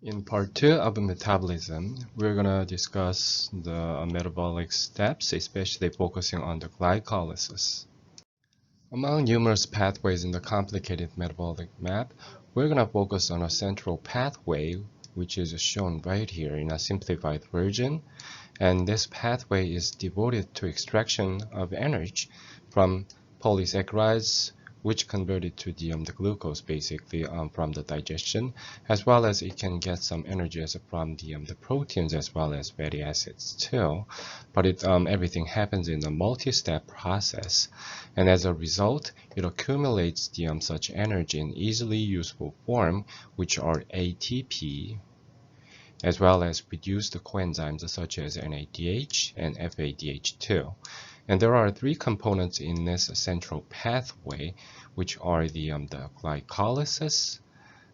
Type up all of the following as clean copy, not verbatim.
In part 2 of metabolism, we're going to discuss the metabolic steps, especially focusing on the glycolysis. Among numerous pathways in the complicated metabolic map, we're going to focus on a central pathway, which is shown right here in a simplified version. And this pathway is devoted to extraction of energy from polysaccharides, which converted to the glucose basically from the digestion, as well as it can get some energy from the proteins as well as fatty acids too. But everything happens in a multi-step process, and as a result, it accumulates such energy in easily usable form, which are ATP, as well as reduced coenzymes such as NADH and FADH2. And there are three components in this central pathway, which are the glycolysis,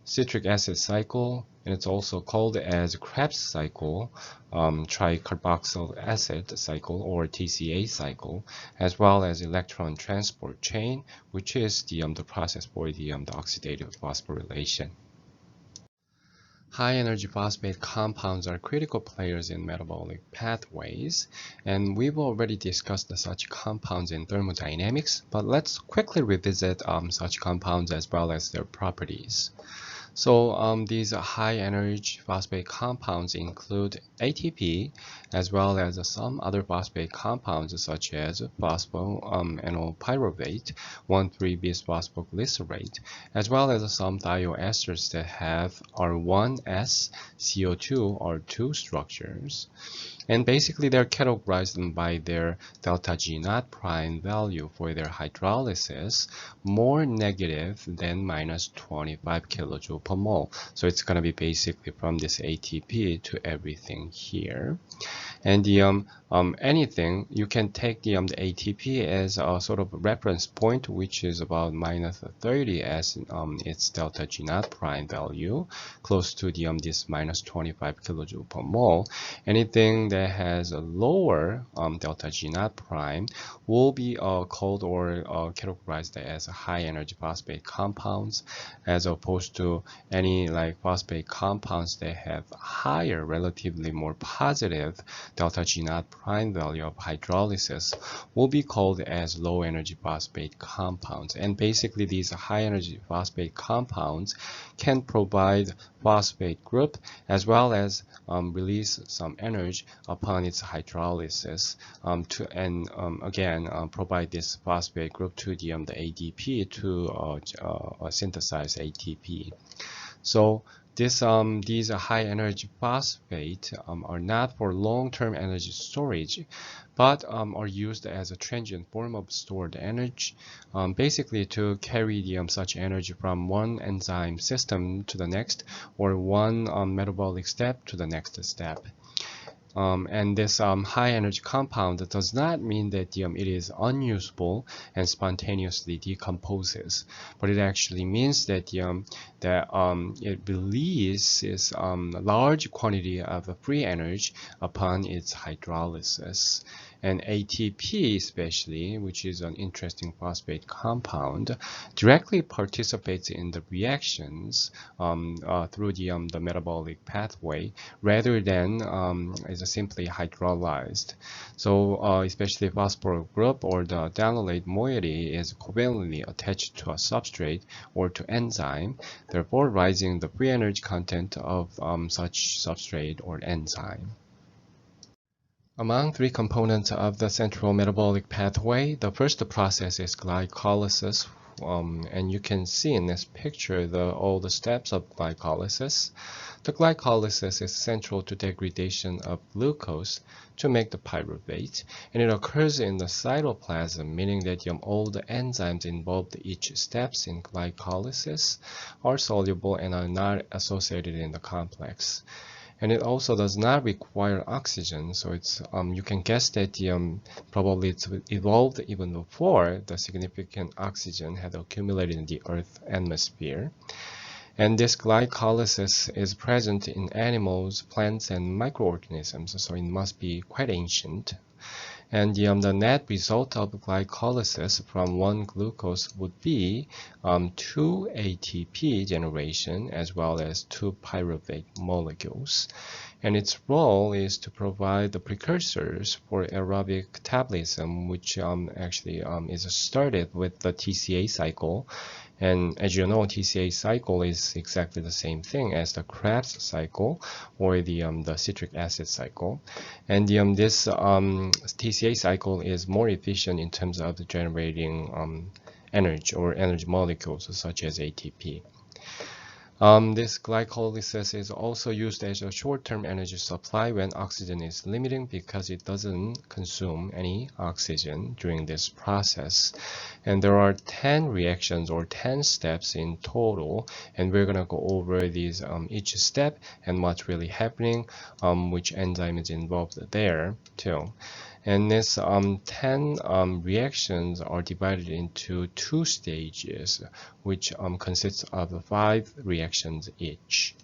citric acid cycle, and it's also called as Krebs cycle, tricarboxyl acid cycle, or TCA cycle, as well as electron transport chain, which is the process for the oxidative phosphorylation. High-energy phosphate compounds are critical players in metabolic pathways, and we've already discussed such compounds in thermodynamics, but let's quickly revisit such compounds as well as their properties. So these high-energy phosphate compounds include ATP, as well as some other phosphate compounds such as phosphoenolpyruvate, 1,3-bisphosphoglycerate, as well as some thioesters that have R1s, CO2, R2 structures. And basically, they're categorized by their delta G naught prime value for their hydrolysis, more negative than minus 25 kilojoule per mole. So it's going to be basically from this ATP to everything here. And the anything, you can take the ATP as a sort of reference point, which is about minus 30 as its delta G naught prime value, close to the this minus 25 kilojoule per mole. Anything that has a lower delta G naught prime will be called or categorized as high energy phosphate compounds, as opposed to any like phosphate compounds that have higher, relatively more positive delta G naught prime value of hydrolysis will be called as low energy phosphate compounds. And basically these high energy phosphate compounds can provide phosphate group as well as release some energy upon its hydrolysis again provide this phosphate group to the ADP to synthesize ATP. So these high energy phosphate are not for long-term energy storage, but are used as a transient form of stored energy, basically to carry such energy from one enzyme system to the next, or one metabolic step to the next step. And this high energy compound does not mean that it is unusable and spontaneously decomposes, but it actually means that it releases a large quantity of free energy upon its hydrolysis. And ATP especially, which is an interesting phosphate compound, directly participates in the reactions through the metabolic pathway rather than is simply hydrolyzed. So especially phosphorus group or the downolate moiety is covalently attached to a substrate or to enzyme, therefore rising the free energy content of such substrate or enzyme. Among three components of the central metabolic pathway, the first process is glycolysis, and you can see in this picture all the steps of glycolysis. The glycolysis is central to degradation of glucose to make the pyruvate, and it occurs in the cytoplasm, meaning that all the enzymes involved in each steps in glycolysis are soluble and are not associated in the complex. And it also does not require oxygen, so it's you can guess that probably it's evolved even before the significant oxygen had accumulated in the Earth's atmosphere. And this glycolysis is present in animals, plants, and microorganisms, so it must be quite ancient. And the net result of glycolysis from one glucose would be 2 ATP generation as well as 2 pyruvate molecules. And its role is to provide the precursors for aerobic metabolism, which actually is started with the TCA cycle. And as you know, TCA cycle is exactly the same thing as the Krebs cycle or the citric acid cycle. And this TCA cycle is more efficient in terms of generating energy or energy molecules such as ATP. This glycolysis is also used as a short-term energy supply when oxygen is limiting because it doesn't consume any oxygen during this process. And there are 10 reactions or 10 steps in total, and we're going to go over these each step and what's really happening, which enzyme is involved there too. And these 10 reactions are divided into 2 stages, which consists of 5 reactions each.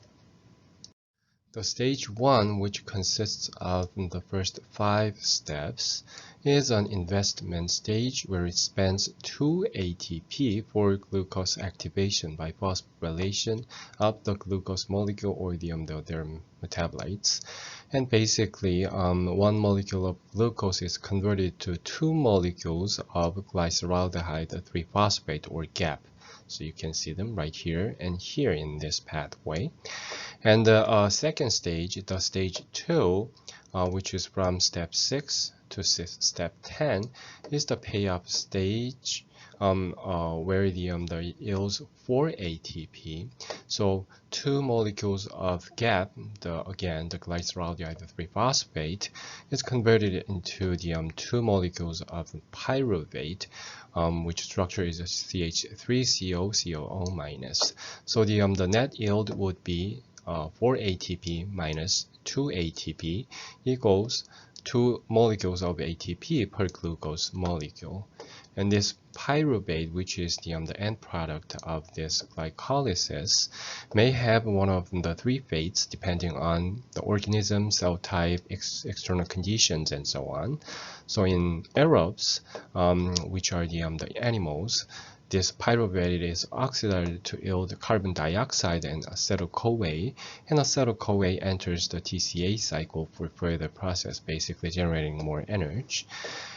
The stage 1, which consists of the first 5 steps, is an investment stage where it spends 2 ATP for glucose activation by phosphorylation of the glucose molecule or their metabolites. And basically, 1 molecule of glucose is converted to 2 molecules of glyceraldehyde 3-phosphate or GAP. So you can see them right here and here in this pathway. And the second stage, the stage 2, which is from step 6 to step 10, is the payoff stage where the yields 4 ATP. So 2 molecules of GAP, again the glyceraldehyde 3-phosphate, is converted into the 2 molecules of pyruvate, which structure is a CH3COCOO minus. So the net yield would be 4 ATP minus 2 ATP equals 2 molecules of ATP per glucose molecule. And this pyruvate, which is the end product of this glycolysis, may have one of the 3 fates depending on the organism, cell type, external conditions, and so on. So in aerobes, which are the animals, this pyruvate is oxidized to yield carbon dioxide and acetyl-CoA, and acetyl-CoA enters the TCA cycle for further process, basically generating more energy.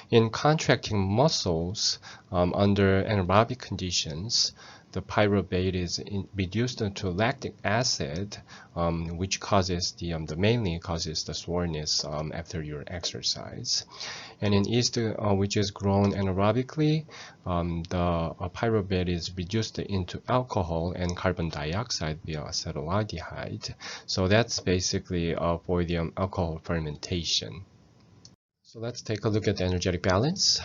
In contracting muscles under anaerobic conditions, the pyruvate is reduced to lactic acid, which causes mainly causes the soreness after your exercise. And in yeast, which is grown anaerobically, the pyruvate is reduced into alcohol and carbon dioxide via acetaldehyde. So that's basically for the alcohol fermentation. So let's take a look at the energetic balance.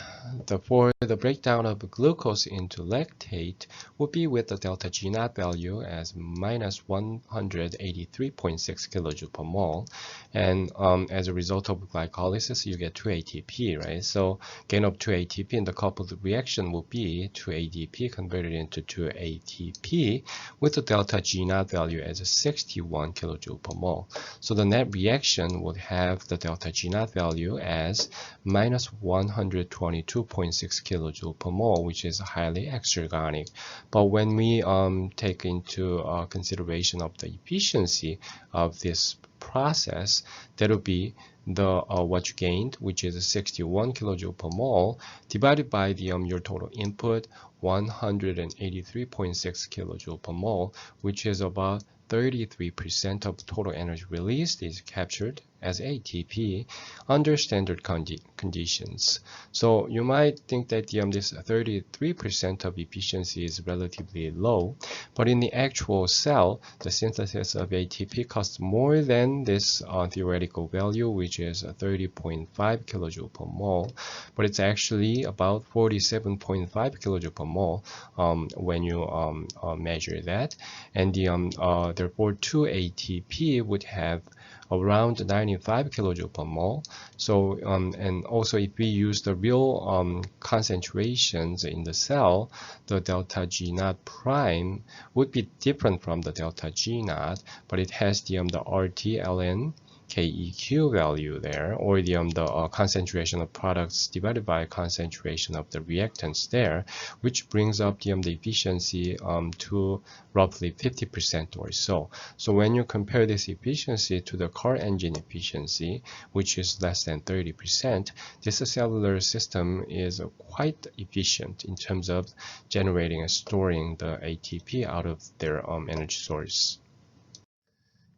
For the breakdown of glucose into lactate would be with the delta G naught value as minus 183.6 kilojoule per mole. And as a result of glycolysis, you get 2 ATP, right? So gain of 2 ATP in the coupled reaction will be 2 ADP converted into 2 ATP with the delta G naught value as 61 kilojoule per mole. So the net reaction would have the delta G naught value as minus 122.6 kilojoule per mole, which is highly exergonic. But when we take into consideration of the efficiency of this process, that will be the what you gained, which is 61 kilojoule per mole, divided by the your total input, 183.6 kilojoule per mole, which is about 33% of total energy released is captured as ATP under standard conditions. So you might think that this 33% of efficiency is relatively low, but in the actual cell, the synthesis of ATP costs more than this theoretical value, which is 30.5 kilojoule per mole, but it's actually about 47.5 kilojoule per mole when you measure that, and therefore 2 ATP would have around 95 kilojoule per mole. So and also if we use the real concentrations in the cell, the delta G naught prime would be different from the delta G naught, but it has the RT ln KEQ value there, or the concentration of products divided by concentration of the reactants there, which brings up the efficiency to roughly 50% or so. So when you compare this efficiency to the car engine efficiency, which is less than 30%, this cellular system is quite efficient in terms of generating and storing the ATP out of their energy source.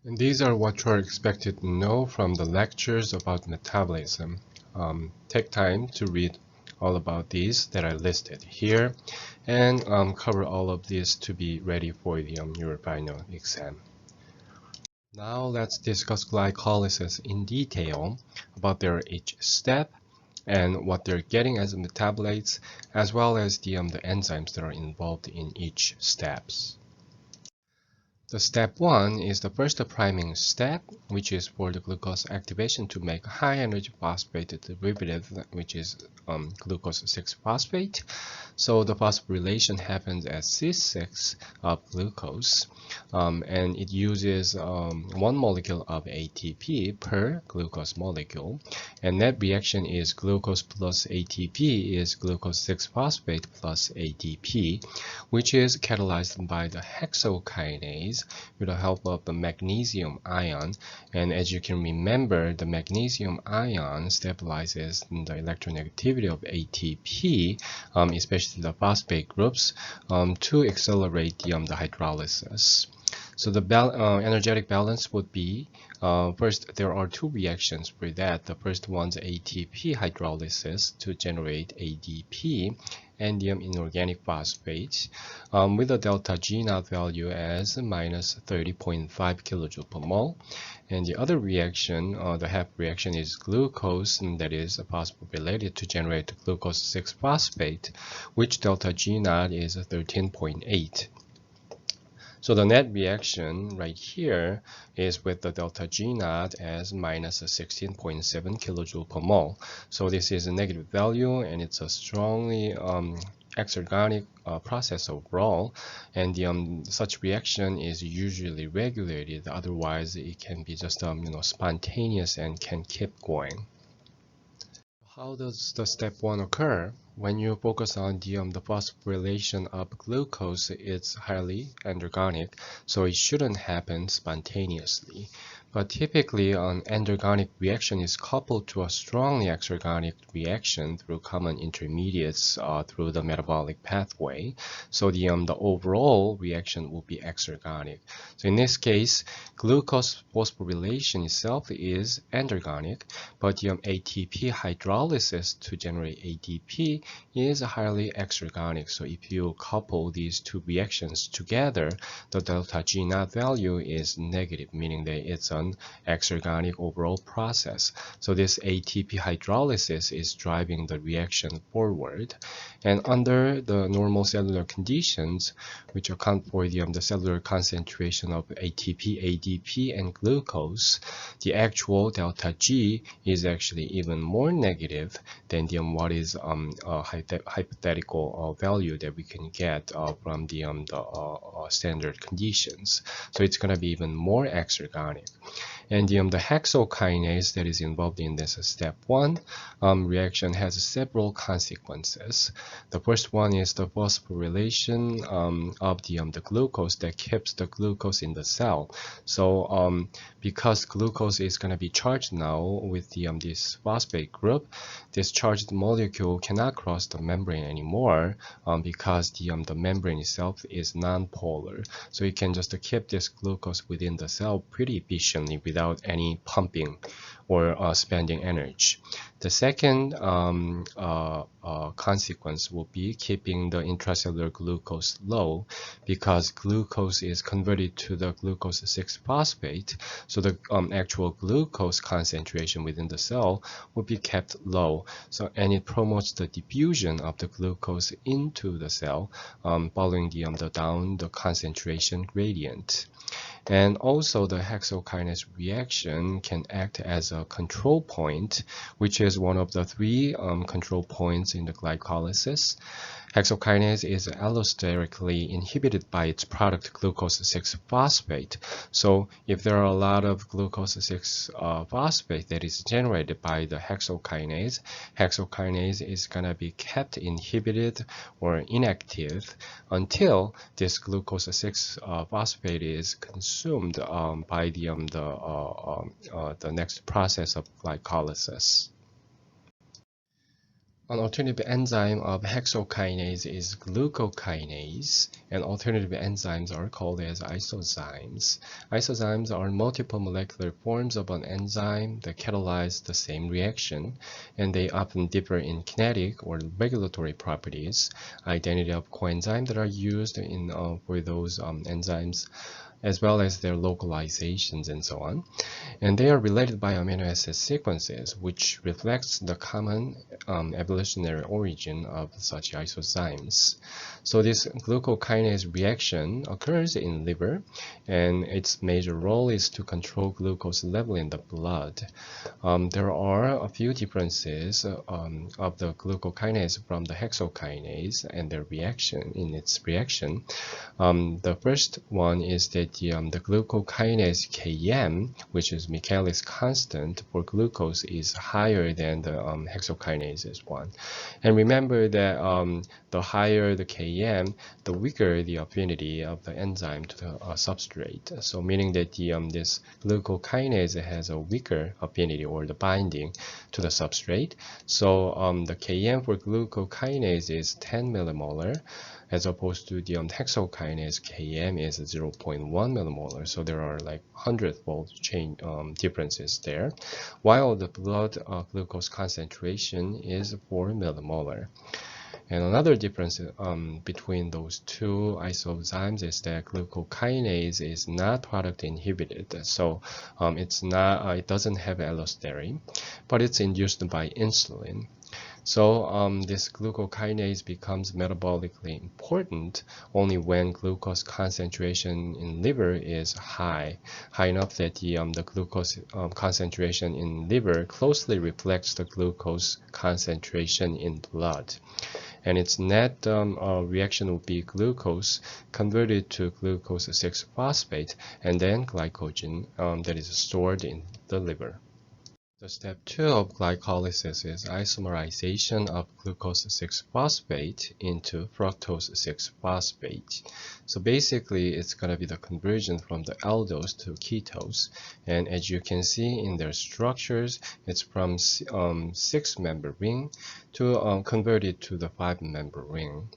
And these are what you're expected to know from the lectures about metabolism. Take time to read all about these that I listed here and cover all of this to be ready for your final exam. Now let's discuss glycolysis in detail about their each step and what they're getting as metabolites, as well as the enzymes that are involved in each steps. The step 1 is the first priming step, which is for the glucose activation to make high energy phosphate derivative, which is glucose 6-phosphate. So the phosphorylation happens at C6 of glucose, and it uses 1 molecule of ATP per glucose molecule, and that reaction is glucose plus ATP is glucose 6-phosphate plus ATP, which is catalyzed by the hexokinase with the help of the magnesium ion. And as you can remember, the magnesium ion stabilizes the electronegativity of ATP, especially the phosphate groups, to accelerate the hydrolysis. So the energetic balance would be, first, there are two reactions for that. The first one's ATP hydrolysis to generate ADP and the inorganic phosphate with a delta G naught value as minus 30.5 kilojoule per mole. And the other reaction, the half reaction, is glucose, that is phosphorylated to generate glucose 6-phosphate, which delta G naught is 13.8. So the net reaction right here is with the delta G naught as minus 16.7 kilojoule per mole. So this is a negative value, and it's a strongly exergonic process overall, and such reaction is usually regulated. Otherwise, it can be just spontaneous and can keep going. How does the step 1 occur? When you focus on the phosphorylation of glucose, it's highly endergonic, so it shouldn't happen spontaneously. But typically, an endergonic reaction is coupled to a strongly exergonic reaction through common intermediates through the metabolic pathway. So the overall reaction will be exergonic. So in this case, glucose phosphorylation itself is endergonic, but the ATP hydrolysis to generate ADP is highly exergonic. So if you couple these two reactions together, the delta G naught value is negative, meaning that it's an exergonic overall process. So this ATP hydrolysis is driving the reaction forward. And under the normal cellular conditions, which account for the cellular concentration of ATP, ADP, and glucose, the actual delta G is actually even more negative than what is a hypothetical value that we can get from the standard conditions. So it's going to be even more exergonic. And the hexokinase that is involved in this step 1 reaction has several consequences. The first one is the phosphorylation of the glucose that keeps the glucose in the cell. So because glucose is going to be charged now with this phosphate group, this charged molecule cannot cross the membrane anymore because the membrane itself is non-polar. So it can just keep this glucose within the cell pretty efficiently without any pumping or spending energy. The second consequence will be keeping the intracellular glucose low, because glucose is converted to the glucose 6-phosphate, so the actual glucose concentration within the cell will be kept low. So, and it promotes the diffusion of the glucose into the cell following the concentration gradient. And also the hexokinase reaction can act as a control point, which is one of the 3 control points in the glycolysis. Hexokinase is allosterically inhibited by its product glucose 6-phosphate. So if there are a lot of glucose 6-phosphate that is generated by the hexokinase, hexokinase is going to be kept inhibited or inactive until this glucose 6-phosphate is consumed by the next process of glycolysis. An alternative enzyme of hexokinase is glucokinase, and alternative enzymes are called as isozymes. Isozymes are multiple molecular forms of an enzyme that catalyze the same reaction, and they often differ in kinetic or regulatory properties, identity of coenzyme that are used for those enzymes, as well as their localizations and so on. And they are related by amino acid sequences, which reflects the common evolutionary origin of such isozymes. So this glucokinase reaction occurs in liver, and its major role is to control glucose level in the blood. There are a few differences of the glucokinase from the hexokinase and their reaction in its reaction. The first one is that the glucokinase Km, which is Michaelis constant for glucose, is higher than the hexokinase's one. And remember that the higher the Km, the weaker the affinity of the enzyme to the substrate. So meaning that this glucokinase has a weaker affinity or the binding to the substrate. So the Km for glucokinase is 10 millimolar, as opposed to the hexokinase Km is 0.1 millimolar. So there are like 100-fold differences there, while the blood glucose concentration is 4 millimolar. And another difference between those two isozymes is that glucokinase is not product inhibited, so it doesn't have allosterine, but it's induced by insulin. So this glucokinase becomes metabolically important only when glucose concentration in liver is high enough that the glucose concentration in liver closely reflects the glucose concentration in blood. And its net reaction will be glucose converted to glucose 6-phosphate and then glycogen that is stored in the liver. The step 2 of glycolysis is isomerization of glucose 6-phosphate into fructose 6-phosphate. So basically, it's going to be the conversion from the aldose to ketose. And as you can see in their structures, it's from 6-member ring to converted to the 5-member ring.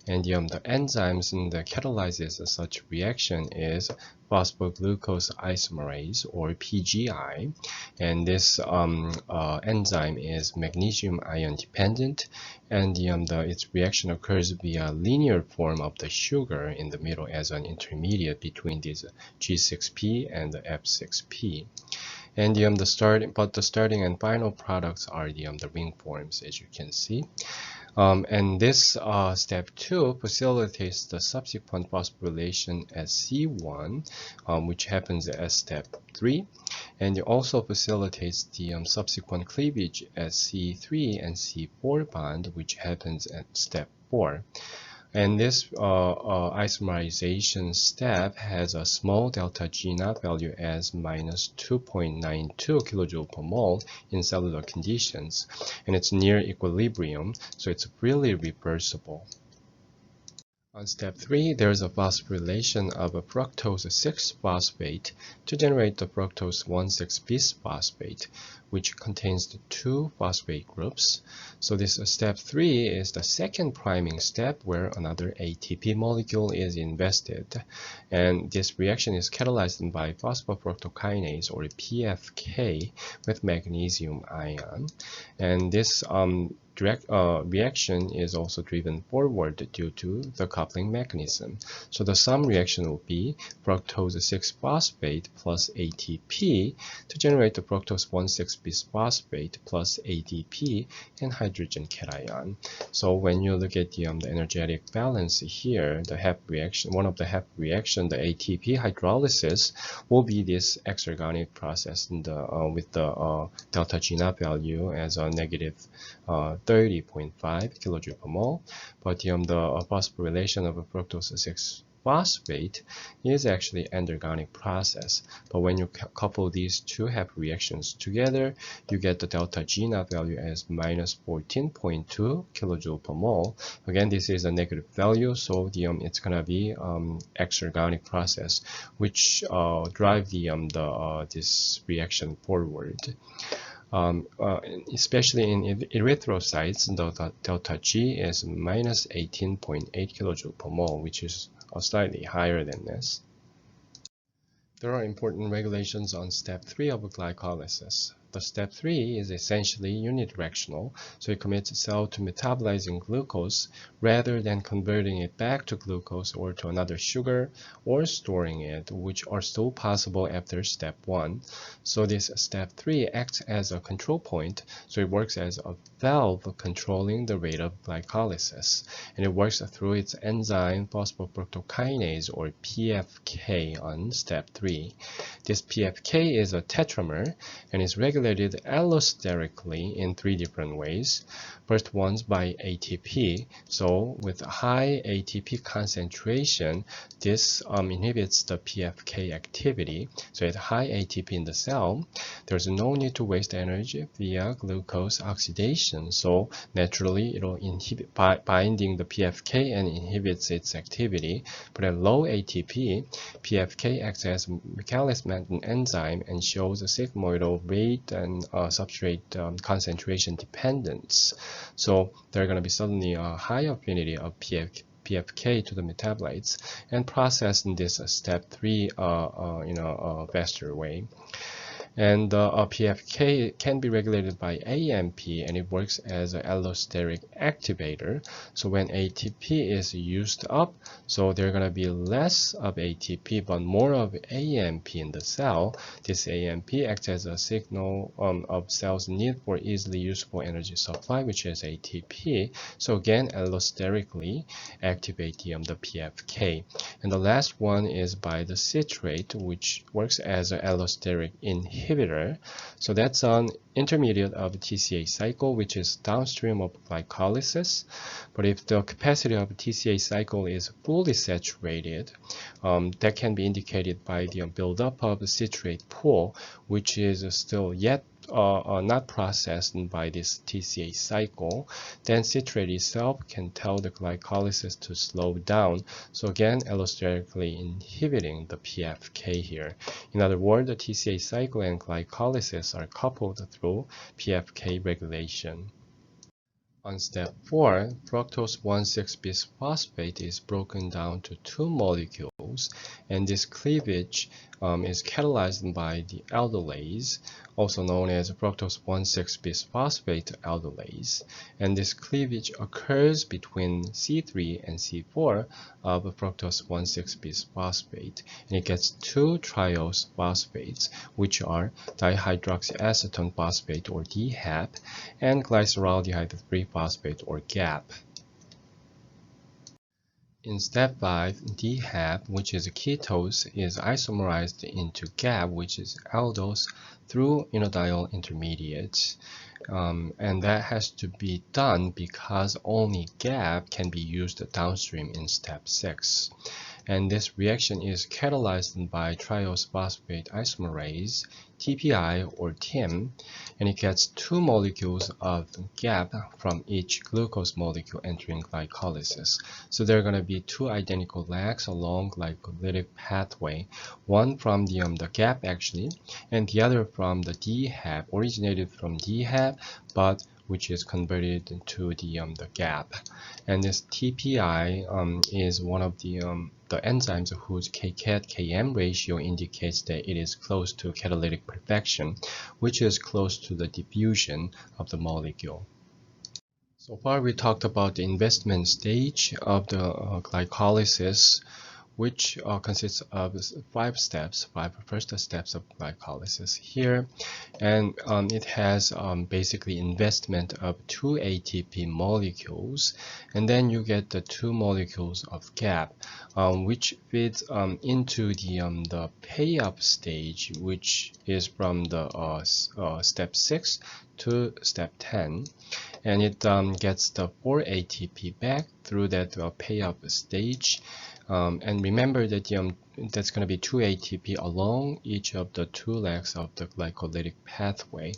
And the enzymes that catalyzes such reaction is phosphoglucose isomerase, or PGI, and this enzyme is magnesium ion dependent, and its reaction occurs via linear form of the sugar in the middle as an intermediate between these G6P and the F6P. And the starting and final products are the ring forms, as you can see. And this step 2 facilitates the subsequent phosphorylation at C1, which happens at step 3, and it also facilitates the subsequent cleavage at C3 and C4 bond, which happens at step 4. And this isomerization step has a small delta G naught value as minus 2.92 kilojoule per mole in cellular conditions, and it's near equilibrium, so it's really reversible. On step 3, there is a phosphorylation of a fructose 6-phosphate to generate the fructose 1,6-bisphosphate, which contains the 2 phosphate groups. So this step 3 is the second priming step where another ATP molecule is invested. And this reaction is catalyzed by phosphofructokinase, or PFK, with magnesium ion. And this direct reaction is also driven forward due to the coupling mechanism. So the sum reaction will be fructose 6-phosphate plus ATP to generate the fructose 1,6-bisphosphate plus ADP and hydrogen cation. So when you look at the energetic balance here, the HEP reaction, one of the HEP reaction, the ATP hydrolysis, will be this exergonic process with the delta G naught value as a negative 30.5 kilojoule per mole, but the phosphorylation of a fructose 6-phosphate is actually endergonic process. But when you couple these two happy reactions together, you get the delta G naught value as minus 14.2 kilojoule per mole. Again, this is a negative value, so it's gonna be exergonic process, which drive this reaction forward. Especially in erythrocytes, the delta G is minus 18.8 kilojoule per mole, which is slightly higher than this. There are important regulations on step 3 of glycolysis. The step 3 is essentially unidirectional, so it commits the cell to metabolizing glucose rather than converting it back to glucose or to another sugar or storing it, which are still possible after step 1. So this step 3 acts as a control point, so it works as a valve controlling the rate of glycolysis, and it works through its enzyme phosphofructokinase or PFK on step 3. This PFK is a tetramer and is regulated allosterically in 3 different ways. First one's by ATP. So with high ATP concentration, this inhibits the PFK activity. So at high ATP in the cell, there's no need to waste energy via glucose oxidation. So naturally, it'll inhibit binding the PFK and inhibits its activity. But at low ATP, PFK acts as a Michaelis-Menten enzyme and shows a sigmoidal rate and substrate concentration dependence. So there are going to be suddenly a high affinity of PFK to the metabolites and processed in this step 3 faster way. And PFK can be regulated by AMP, and it works as an allosteric activator. So when ATP is used up, so there's going to be less of ATP but more of AMP in the cell. This AMP acts as a signal of cell's need for easily usable energy supply, which is ATP. So again, allosterically activate the PFK. And the last one is by the citrate, which works as an allosteric inhibitor. So that's an intermediate of TCA cycle, which is downstream of glycolysis. But if the capacity of TCA cycle is fully saturated, that can be indicated by the buildup of the citrate pool, which is still yet not processed by this TCA cycle. Then citrate itself can tell the glycolysis to slow down. So again, allosterically inhibiting the PFK here. In other words, the TCA cycle and glycolysis are coupled through PFK regulation. On step 4, fructose 1,6-bisphosphate is broken down to 2 molecules, and this cleavage is catalyzed by the aldolase, also known as fructose 1,6-bisphosphate aldolase. And this cleavage occurs between C3 and C4 of fructose 1,6-bisphosphate, and it gets 2 triose phosphates, which are dihydroxyacetone phosphate or DHAP and glyceraldehyde 3-phosphate or GAP. In step 5, DHAP, which is a ketose, is isomerized into GAP, which is aldose, through enediol intermediates. And that has to be done because only GAP can be used downstream in step 6. And this reaction is catalyzed by triose phosphate isomerase, TPI or TIM, and it gets 2 molecules of GAP from each glucose molecule entering glycolysis. So there are going to be 2 identical lags along glycolytic pathway, one from the GAP actually, and the other from the DHAP, originated from DHAP, but which is converted to the GAP. And this TPI is one of the enzymes whose KCAT-KM ratio indicates that it is close to catalytic perfection, which is close to the diffusion of the molecule. So far we talked about the investment stage of the glycolysis, which consists of 5 first steps of glycolysis here. And it has basically investment of 2 ATP molecules, and then you get the 2 molecules of GAP, which feeds into the pay-up stage, which is from the step 6 to step 10. And it gets the 4 ATP back through that pay-up stage. And remember that that's going to be 2 ATP along each of the 2 legs of the glycolytic pathway,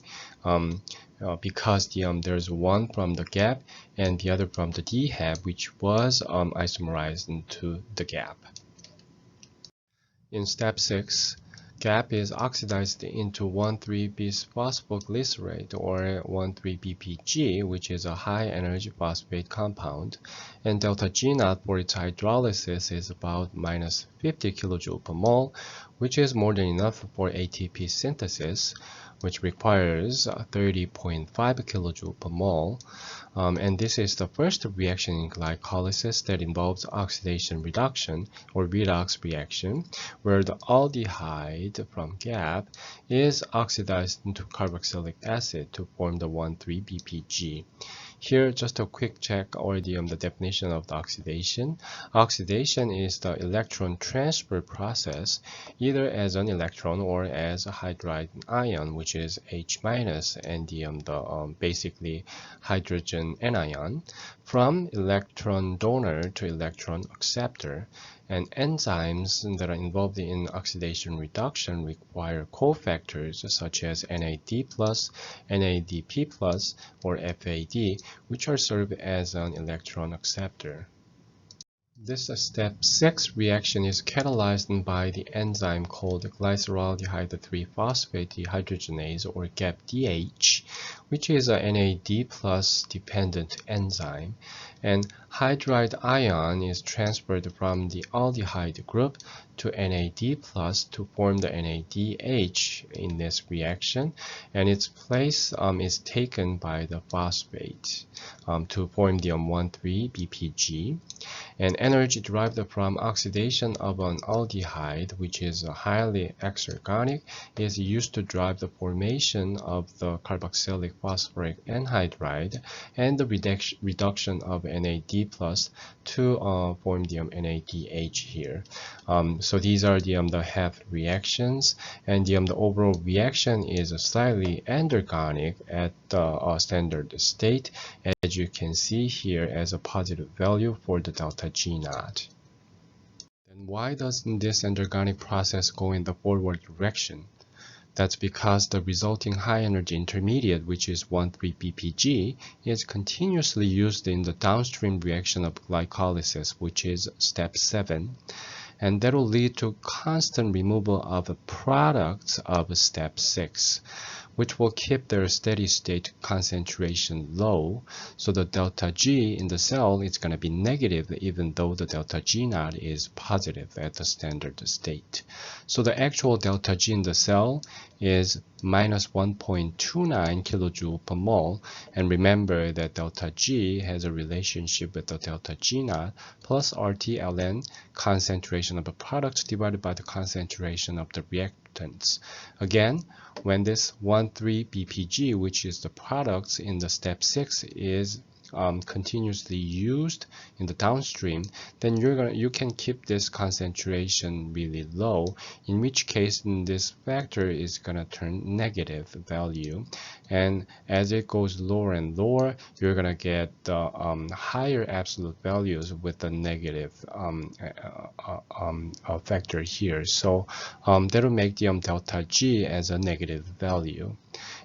because there's one from the GAP and the other from the DHAP, which was isomerized into the GAP. In step 6, GAP is oxidized into 1,3-bisphosphoglycerate, or 1,3-BPG, which is a high-energy phosphate compound, and delta G naught for its hydrolysis is about minus 50 kJ per mole, which is more than enough for ATP synthesis, which requires 30.5 kJ per mole. And this is the first reaction in glycolysis that involves oxidation reduction, or redox reaction, where the aldehyde from GAP is oxidized into carboxylic acid to form the 1,3-BPG. Here, just a quick check or the definition of the oxidation. Oxidation is the electron transfer process, either as an electron or as a hydride ion, which is H- and the basically hydrogen anion, from electron donor to electron acceptor. And enzymes that are involved in oxidation reduction require cofactors such as NAD+, NADP+, or FAD, which are served as an electron acceptor. This step 6 reaction is catalyzed by the enzyme called glyceraldehyde 3-phosphate dehydrogenase, or GAPDH, which is a NAD+ dependent enzyme. And hydride ion is transferred from the aldehyde group to NAD+ to form the NADH in this reaction, and its place is taken by the phosphate to form the 1,3-BPG. And energy derived from oxidation of an aldehyde, which is highly exergonic, is used to drive the formation of the carboxylic phosphoric anhydride and the reduction of NAD+ to form the NADH here. So these are the half reactions, and the overall reaction is slightly endergonic at the standard state, as you can see here as a positive value for the delta G naught. Then why doesn't this endergonic process go in the forward direction? That's because the resulting high-energy intermediate, which is 1,3-BPG, is continuously used in the downstream reaction of glycolysis, which is step 7. And that will lead to constant removal of products of step 6, which will keep their steady state concentration low. So the delta G in the cell is going to be negative, even though the delta G naught is positive at the standard state. So the actual delta G in the cell is minus 1.29 kilojoule per mole. And remember that delta G has a relationship with the delta G naught plus RT-ln, concentration of the product divided by the concentration of the reactants. Again, when this 1,3-BPG, which is the products in the step 6, is continuously used in the downstream, then you can keep this concentration really low, in which case this factor is going to turn negative value, and as it goes lower and lower, you're going to get higher absolute values with the negative factor here. So that will make the delta G as a negative value.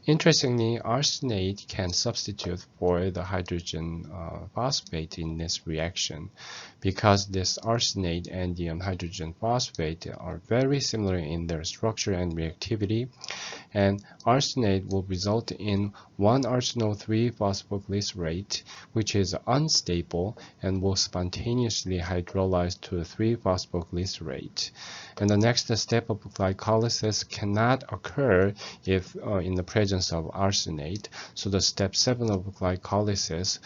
Interestingly, arsenate can substitute for the hydrogen phosphate in this reaction, because this arsenate and the hydrogen phosphate are very similar in their structure and reactivity, and arsenate will result in 1-arseno-3-phosphoglycerate, which is unstable and will spontaneously hydrolyze to 3-phosphoglycerate. And the next step of glycolysis cannot occur if in the presence presence of arsenate. So the step 7 of glycolysis,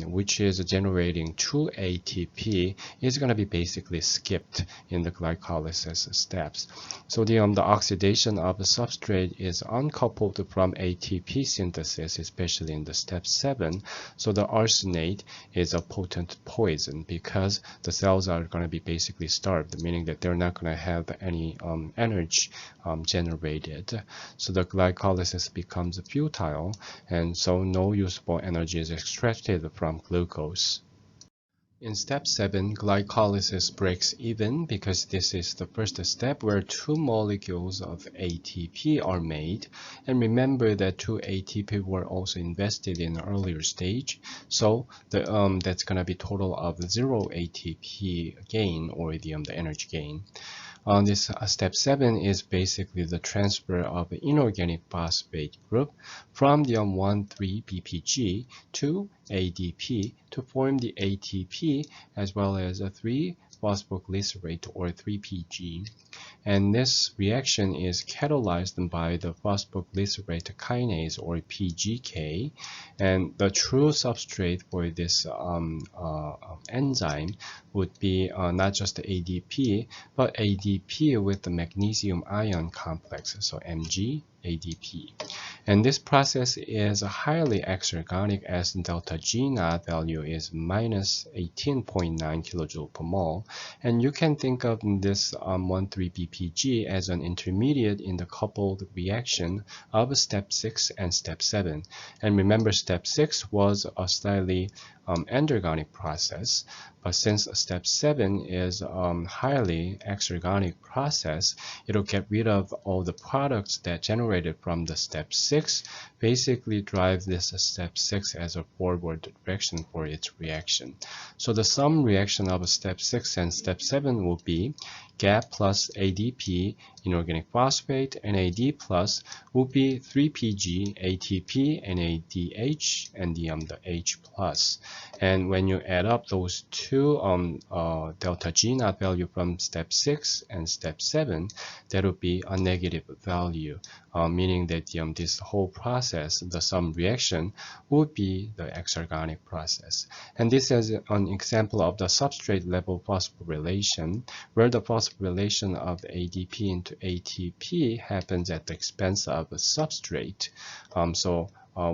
which is generating 2 ATP, is going to be basically skipped in the glycolysis steps. So the oxidation of the substrate is uncoupled from ATP synthesis, especially in the step 7. So the arsenate is a potent poison because the cells are going to be basically starved, meaning that they're not going to have any energy generated. So the glycolysis becomes futile, and so no usable energy is extracted from glucose. In step 7, glycolysis breaks even because this is the first step where 2 molecules of ATP are made. And remember that 2 ATP were also invested in an earlier stage. So that's going to be total of 0 ATP gain, or the energy gain. This step 7 is basically the transfer of the inorganic phosphate group from the 1,3-BPG to ADP to form the ATP, as well as a 3-phosphoglycerate, or 3PG. And this reaction is catalyzed by the phosphoglycerate kinase, or PGK. And the true substrate for this enzyme would be not just ADP, but ADP with the magnesium ion complex, so Mg, ADP. And this process is highly exergonic, as delta G naught value is minus 18.9 kilojoule per mole. And you can think of this 1,3-BPG as an intermediate in the coupled reaction of step 6 and step 7. And remember, step 6 was a slightly endergonic process, but since step 7 is highly exergonic process, it'll get rid of all the products that generated from the step 6, basically drive this step 6 as a forward direction for its reaction. So the sum reaction of step 6 and step 7 will be GAP plus ADP, inorganic phosphate, NAD plus will be 3PG, ATP, NADH, and the H plus. And when you add up those two delta G naught value from step 6 and step 7, that would be a negative value, meaning that this whole process, the sum reaction, would be the exergonic process. And this is an example of the substrate level phosphorylation, where the phosphorylation of ADP into ATP happens at the expense of the substrate.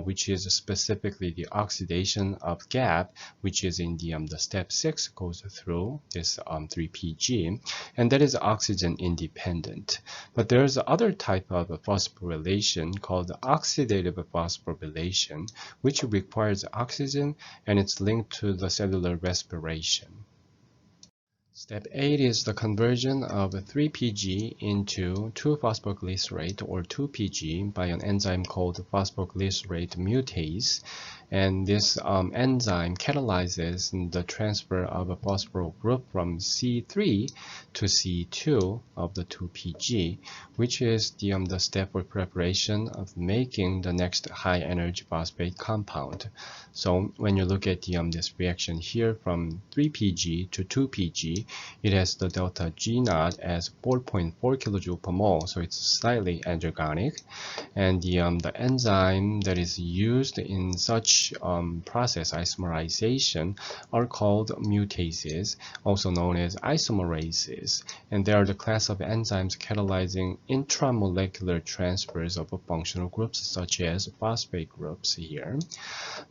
Which is specifically the oxidation of GAP, which is in the step 6, goes through this 3PG, and that is oxygen independent. But there's other type of phosphorylation called oxidative phosphorylation, which requires oxygen, and it's linked to the cellular respiration. Step 8 is the conversion of 3PG into 2-phosphoglycerate, or 2PG, by an enzyme called phosphoglycerate mutase. And this enzyme catalyzes the transfer of a phosphoryl group from C3 to C2 of the 2PG, which is the step for preparation of making the next high-energy phosphate compound. So when you look at this reaction here from 3PG to 2PG, it has the delta G naught as 4.4 kilojoule per mole, so it's slightly endergonic. And the enzyme that is used in such process, isomerization, are called mutases, also known as isomerases. And they are the class of enzymes catalyzing intramolecular transfers of functional groups such as phosphate groups here.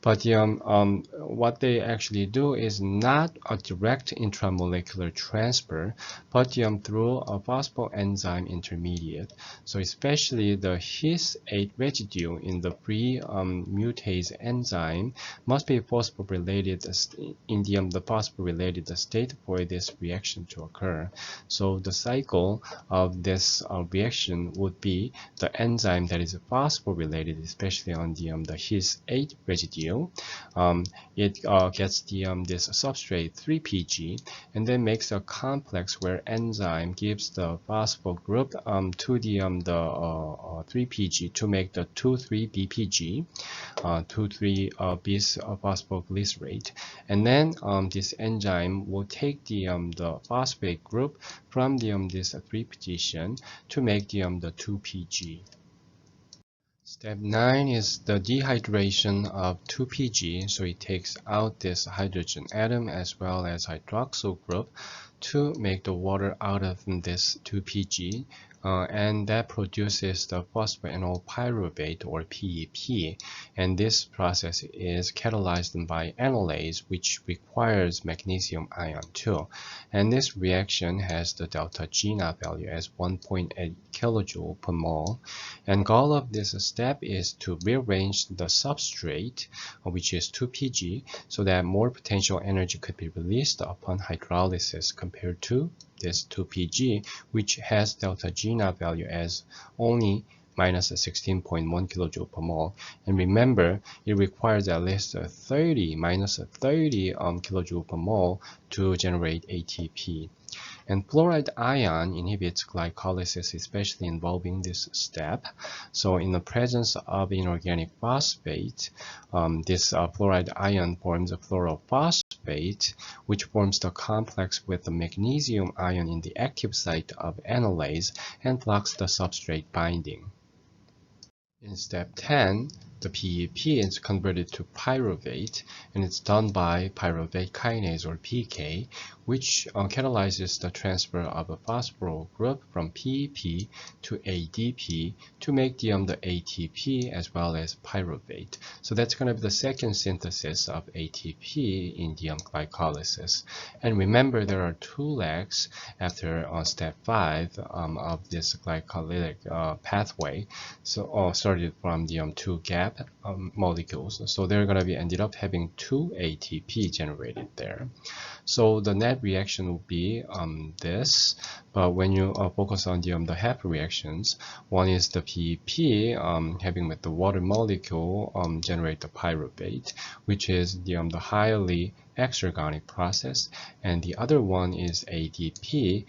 But what they actually do is not a direct intramolecular transfer, but through a phosphoenzyme intermediate. So especially the His8 residue in the pre-mutase enzyme must be phosphorylated in the phosphorylated state for this reaction to occur. So the cycle of this reaction would be the enzyme that is phosphorylated, especially on the His8 residue. It gets this substrate 3PG, and then makes a complex where enzyme gives the phospho group to the 3PG to make the 2,3-BPG, 2,3-bis phosphoglycerate. And then this enzyme will take the phosphate group from this 3 position to make the 2PG. Step 9 is the dehydration of 2PG, so it takes out this hydrogen atom as well as hydroxyl group to make the water out of this 2PG, and that produces the phosphoenol pyruvate or PEP, and this process is catalyzed by analase, which requires magnesium ion too, and this reaction has the delta G naught value as 1.8 kilojoule per mole, and goal of this step is to rearrange the substrate, which is 2PG, so that more potential energy could be released upon hydrolysis compared to this 2PG, which has delta G naught value as only minus 16.1 kilojoule per mole. And remember, it requires at least minus 30 kilojoule per mole to generate ATP. And fluoride ion inhibits glycolysis, especially involving this step. So in the presence of inorganic phosphate, this fluoride ion forms a fluorophosphate, which forms the complex with the magnesium ion in the active site of analase and blocks the substrate binding. In step 10, the PEP is converted to pyruvate, and it's done by pyruvate kinase or PK, which catalyzes the transfer of a phosphoryl group from PEP to ADP to make the ATP as well as pyruvate. So that's going to be the second synthesis of ATP in the glycolysis. And remember, there are two legs after step 5 of this glycolytic pathway. So started from the two gap molecules. So they're going to be ended up having 2 ATP generated there. So the net reaction will be this, but when you focus on the HEP reactions, one is the PEP having with the water molecule generate the pyruvate, which is the highly exergonic process, and the other one is ADP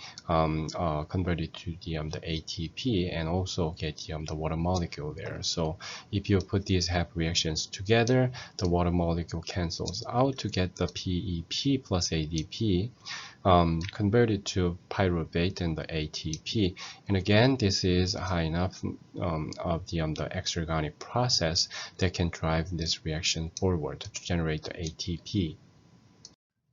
converted to the ATP and also get the water molecule there. So if you put these HEP reactions together, the water molecule cancels out to get the PEP plus ADP converted to pyruvate and the ATP. And again, this is high enough of the exergonic process that can drive this reaction forward to generate the ATP.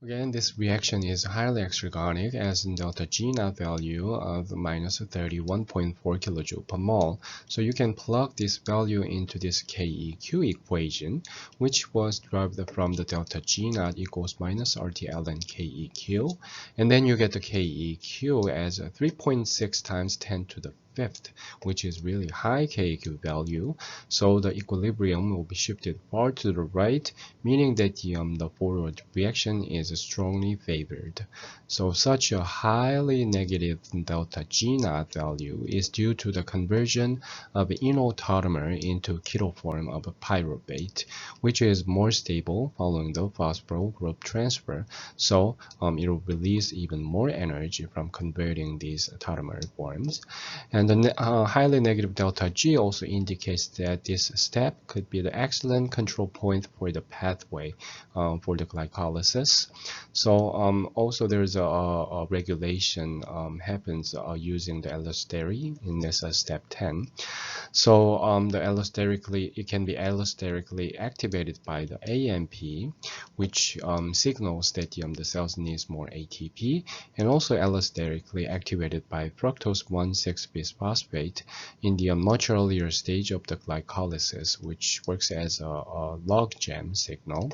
Again, this reaction is highly exergonic as in delta G naught value of minus 31.4 kilojoule per mole. So you can plug this value into this KEQ equation, which was derived from the delta G naught equals minus RT ln KEQ. And then you get the KEQ as 3.6 times 10 to the fifth, which is really high KEQ value. So the equilibrium will be shifted far to the right, meaning that the forward reaction is strongly favored. So such a highly negative delta G naught value is due to the conversion of enantiomer into keto form of pyruvate, which is more stable following the phosphoryl group transfer. So it will release even more energy from converting these tautomer forms. And the highly negative delta G also indicates that this step could be the excellent control point for the pathway for the glycolysis. So also there's a regulation happens using the allosterically in this step 10. So it can be allosterically activated by the AMP, which signals that the cells needs more ATP, and also allosterically activated by fructose 1,6-bisphosphate in the much earlier stage of the glycolysis, which works as a log jam signal,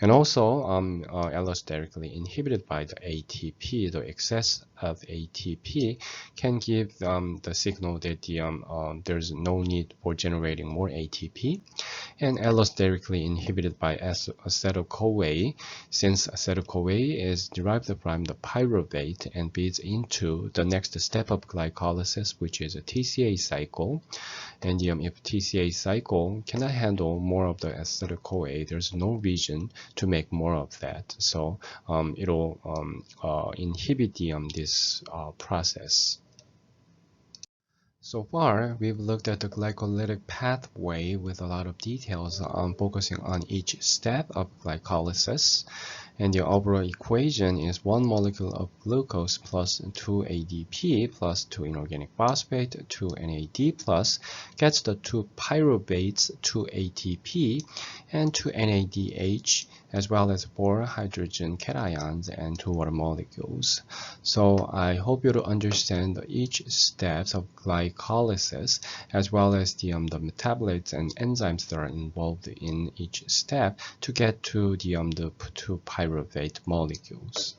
and also allosterically inhibited by the ATP. The excess of ATP can give the signal that there's no need for generating more ATP, and allosterically inhibited by acetyl-CoA, since acetyl-CoA is derived from the pyruvate and feeds into the next step of glycolysis, which is a TCA cycle. And if TCA cycle cannot handle more of the acetyl-CoA, there's no reason to make more of that. So it'll inhibit this process. So far, we've looked at the glycolytic pathway with a lot of details focusing on each step of glycolysis. And the overall equation is 1 molecule of glucose plus 2 ADP plus 2 inorganic phosphate, 2 NAD plus gets the 2 pyruvates, 2 ATP, and 2 NADH, as well as 4 hydrogen cations and 2 water molecules. So I hope you to understand each steps of glycolysis, as well as the metabolites and enzymes that are involved in each step to get to the 2 pyruvate molecules.